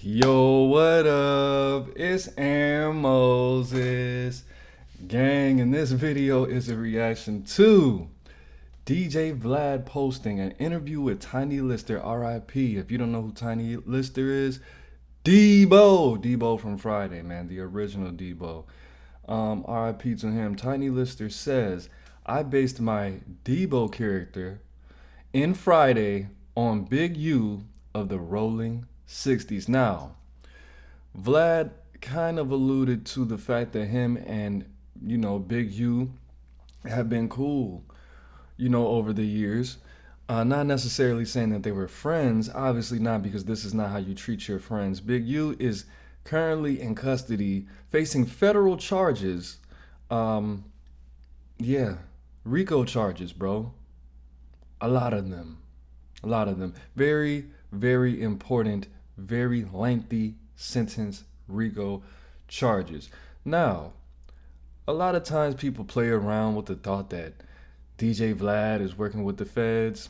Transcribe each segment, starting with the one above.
Yo, what up? It's Aaron Moses. Gang, and this video is a reaction to DJ Vlad posting an interview with Tiny Lister, RIP. If you don't know who Tiny Lister is, Deebo from Friday, man, the original Deebo. RIP to him. Tiny Lister says, I based my Deebo character in Friday on Big U of the Rolling 60s. Now, Vlad kind of alluded to the fact that him and, Big U have been cool, over the years. Not necessarily saying that they were friends, obviously not, because this is not how you treat your friends. Big U is currently in custody, facing federal charges. RICO charges, bro. A lot of them. Very, very important, very lengthy sentence, RICO charges. Now, a lot of times people play around with the thought that DJ Vlad is working with the feds.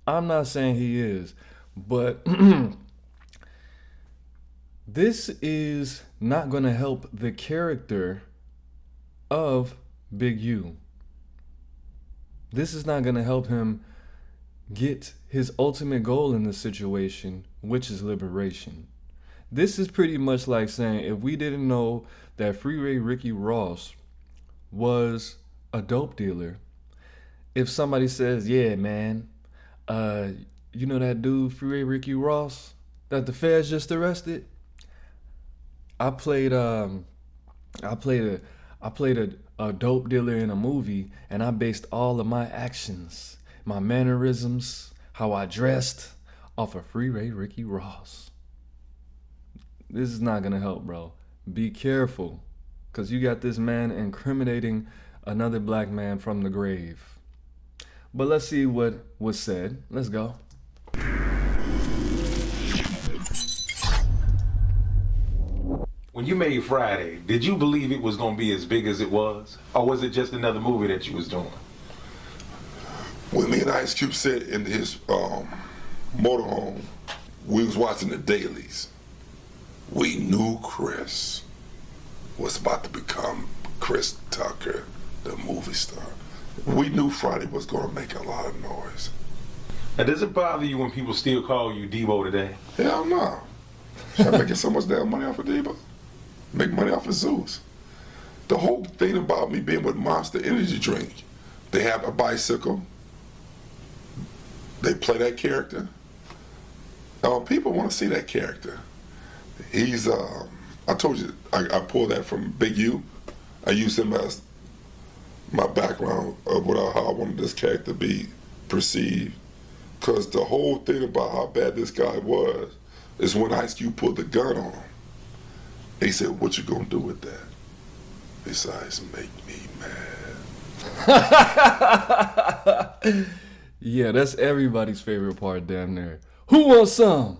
I'm not saying he is, but this is not going to help the character of Big U. This is not going to help him get his ultimate goal in this situation, which is liberation. This is pretty much like saying, if we didn't know that Freeway Ricky Ross was a dope dealer, if somebody says, yeah, man, you know that dude Freeway Ricky Ross that the feds just arrested? I played a dope dealer in a movie, and I based all of my actions, my mannerisms, how I dressed, off of Freeway Ricky Ross. This is not gonna help, bro. Be careful, because you got this man incriminating another black man from the grave. But let's see what was said. Let's go. When you made Friday, did you believe it was going to be as big as it was? Or was it just another movie that you was doing? When me and Ice Cube sat in his motorhome, we was watching the dailies. We knew Chris was about to become Chris Tucker, the movie star. We knew Friday was going to make a lot of noise. Now, does it bother you when people still call you Deebo today? Hell no. I'm making so much damn money off of Deebo. Make money off of Zeus. The whole thing about me being with Monster Energy Drink, they have a bicycle, they play that character. People want to see that character. He's, I told you, I pulled that from Big U. I used him as my background of how I wanted this character to be perceived. Because the whole thing about how bad this guy was is when Ice Cube pulled the gun on him. He said, what you gonna do with that? Besides make me mad. Yeah, that's everybody's favorite part, damn near. Who wants some?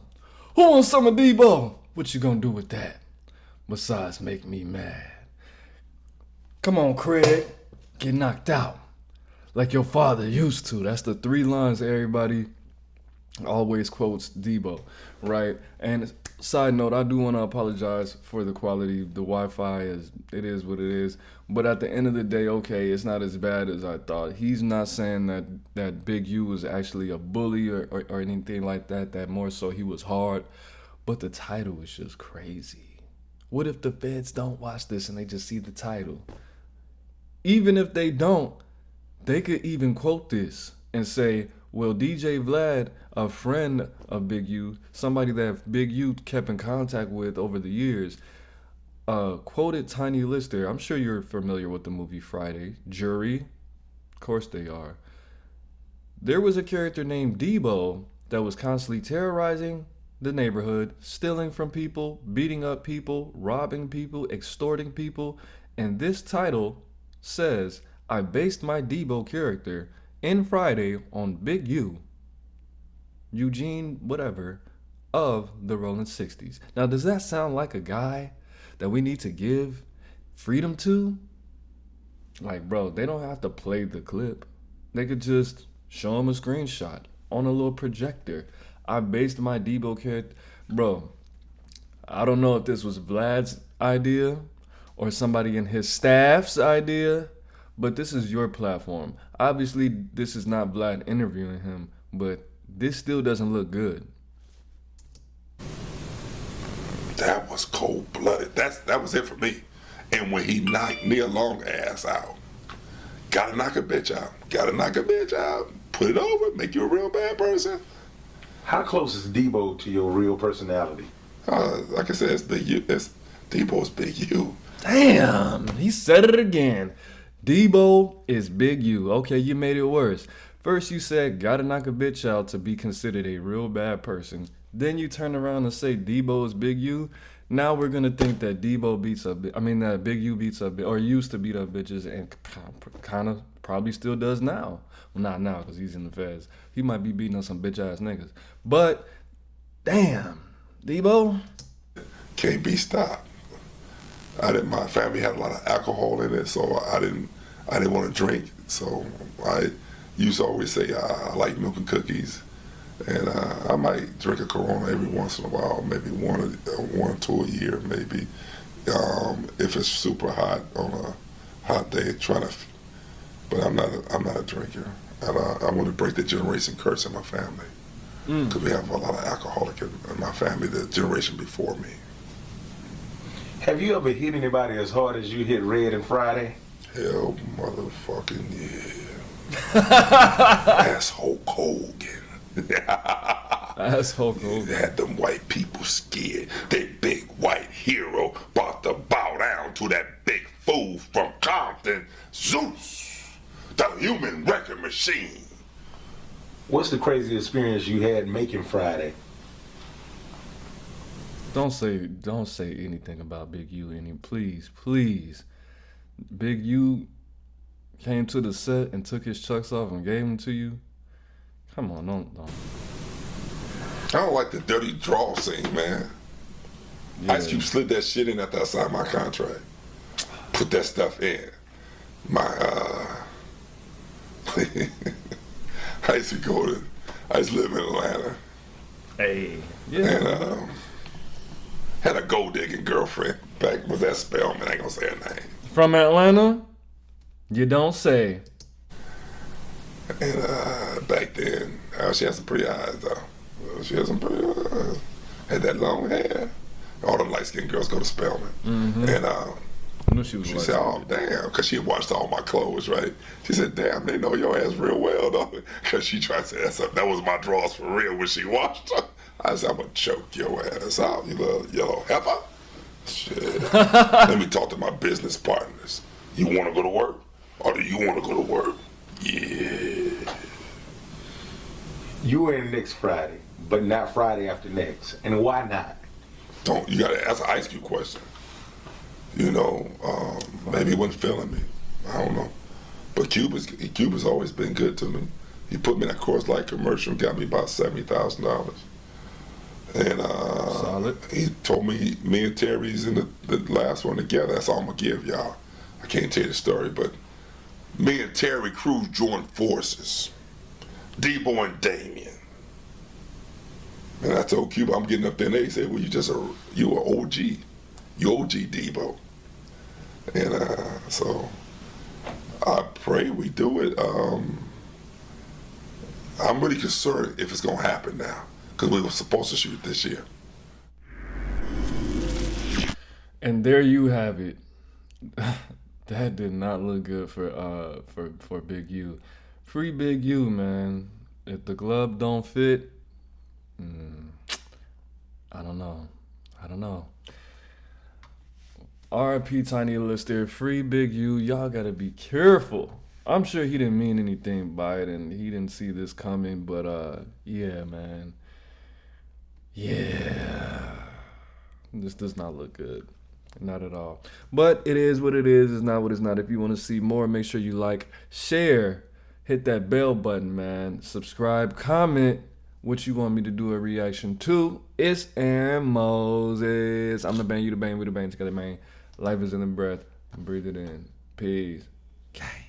Who wants some of Deebo? What you gonna do with that? Besides make me mad. Come on, Craig. Get knocked out. Like your father used to. That's the 3 lines everybody always quotes Deebo, right? And side note, I do want to apologize for the quality. The Wi-Fi is what it is. But at the end of the day, okay, it's not as bad as I thought. He's not saying that Big U was actually a bully or anything like that. That more so he was hard. But the title was just crazy. What if the feds don't watch this and they just see the title? Even if they don't, they could even quote this and say, well, DJ Vlad, a friend of Big U, somebody that Big U kept in contact with over the years, quoted Tiny Lister. I'm sure you're familiar with the movie Friday. Jury, of course they are. There was a character named Deebo that was constantly terrorizing the neighborhood, stealing from people, beating up people, robbing people, extorting people. And this title says, I based my Deebo character in Friday on Big U, Eugene whatever, of the Rolling 60s. Now, does that sound like a guy that we need to give freedom to? Like, bro, they don't have to play the clip. They could just show him a screenshot on a little projector. I based my Deebo character. Bro, I don't know if this was Vlad's idea or somebody in his staff's idea, but this is your platform. Obviously, this is not Vlad interviewing him, but this still doesn't look good. That was cold-blooded. That was it for me. And when he knocked Nia Long ass out, gotta knock a bitch out. Gotta knock a bitch out. Put it over. Make you a real bad person. How close is Deebo to your real personality? Like I said, it's Big U. Deebo's Big U. Damn, he said it again. Deebo is Big U. Okay, you made it worse. First you said gotta knock a bitch out to be considered a real bad person. Then you turn around and say Deebo is Big U. Now we're gonna think that Deebo beats up. That Big U beats up, or used to beat up bitches, and kind of probably still does now. Well, not now because he's in the feds. He might be beating up some bitch ass niggas. But damn, Deebo Can't be stopped. My family had a lot of alcohol in it, so I didn't want to drink. So I used to always say I like milk and cookies. And I might drink a Corona every once in a while, maybe one or two a year, maybe. If it's super hot on a hot day, but I'm not a drinker. And I want to break the generation curse in my family. Because we have a lot of alcoholic in my family, the generation before me. Have you ever hit anybody as hard as you hit Red and Friday? Hell motherfucking yeah. That's Hulk Hogan. That's Hulk Hogan. Had them white people scared. That big white hero about to bow down to that big fool from Compton, Zeus, the human wrecking machine. What's the crazy experience you had making Friday? Don't say anything about Big U please. Big U came to the set and took his chucks off and gave them to you. Come on, don't. I don't like the dirty draw scene, man. Yeah. Ice Cube slid that shit in after I signed my contract. Put that stuff in. I used to live in Atlanta. Hey. Yeah. And had a gold digging girlfriend back was that Spellman, I ain't gonna say her name. From Atlanta? You don't say. And back then, she had some pretty eyes though. She had some pretty eyes. Had that long hair. All them light skinned girls go to Spellman. Mm-hmm. And I knew she said, "Oh damn," because she had watched all my clothes, right? She said, "Damn, they know your ass real well, though." Because she tried to say that was my drawers for real when she watched her. I said, "I'm gonna choke your ass out, you little yellow heifer." Shit. Let me talk to my business partners. You want to go to work, or do you want to go to work? Yeah. You were in next Friday, but not Friday after next. And why not? You gotta ask an Ice Cube question. You know, maybe he wasn't feeling me. I don't know. But Cube has always been good to me. He put me in a Coors Light commercial, got me about $70,000. And Solid. He told me and Terry's in the last one together. That's all I'm gonna give y'all. I can't tell you the story, but me and Terry Crews joined forces. Deebo and Damien. And I told Cuba, I'm getting up there, and they said, "Well, you are OG. You OG Deebo." And so I pray we do it. I'm really concerned if it's gonna happen now, because we were supposed to shoot this year. And there you have it. That did not look good for Big U. Free Big U, man. If the glove don't fit, I don't know. RIP Tiny Lister, free Big U. Y'all gotta be careful. I'm sure he didn't mean anything by it and he didn't see this coming, but yeah, man. Yeah. This does not look good. Not at all. But it is what it is. It's not what it's not. If you want to see more, make sure you like, share, hit that bell button, man. Subscribe, comment what you want me to do a reaction to. It's Aaron Moses. I'm the bang, you the bang, we the bang together, man. Life is in the breath. Breathe it in. Peace. Okay.